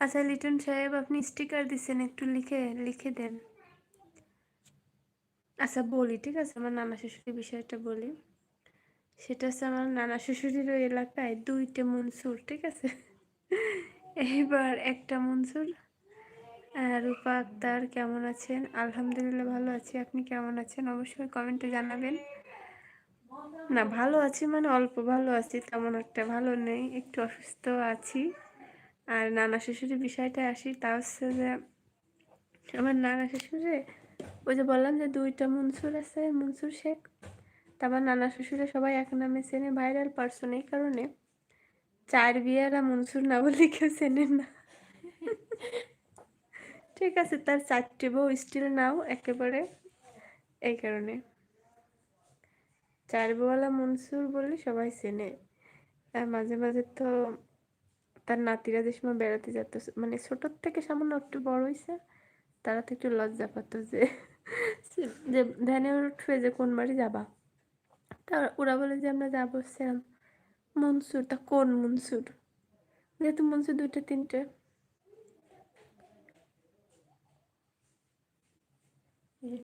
আচ্ছা লিটন সাহেব, আপনি স্টিকার দিচ্ছেন, একটু লিখে লিখে দেন। আচ্ছা বলি, ঠিক আছে, আমার নানা শ্বশুরের বিষয়টা বলি। সেটা হচ্ছে আমার নানা শ্বশুরের ওই এলাকায় 2টা মনসুর, ঠিক আছে। এইবার একটা মনসুর। রূপা আক্তার কেমন আছেন? আলহামদুলিল্লাহ ভালো আছি, আপনি কেমন আছেন অবশ্যই কমেন্টে জানাবেন। না ভালো আছি মানে অল্প ভালো আছি, তেমন একটা ভালো নেই, একটু অসুস্থ আছি। আর নানা শ্বশুরের বিষয়টা আসি, তা হচ্ছে যে আমার নানা শ্বশুরে ওই যে বললাম যে 2টা মনসুর আছে, মনসুর শেখ। তা আমার নানা শ্বশুরে সবাই এক নামে চেনে, ভাইরাল পার্সন, এই কারণে 4 বিয়ারা মনসুর না বলে কেউ চেনে না। ঠিক আছে, তার 4টে বউ স্টিল নাও একেবারে, এই কারণে 4 বউওয়ালা মনসুর বলে সবাই চেনে। আর মাঝে মাঝে তো তার নাতিরা যে সময় বেড়াতে যেত, মানে ছোটোর থেকে সামান্য একটু বড় হয়েছে, তারা তো একটু লজ্জা পাতো যে যে ধ্যানে উঠবে যে কোন বাড়ি যাবা। তা ওরা বলে যে আমরা যাবো সেরাম। মনসুর, তা কোন মনসুর? যেহেতু মনসুর 2টে 3টে।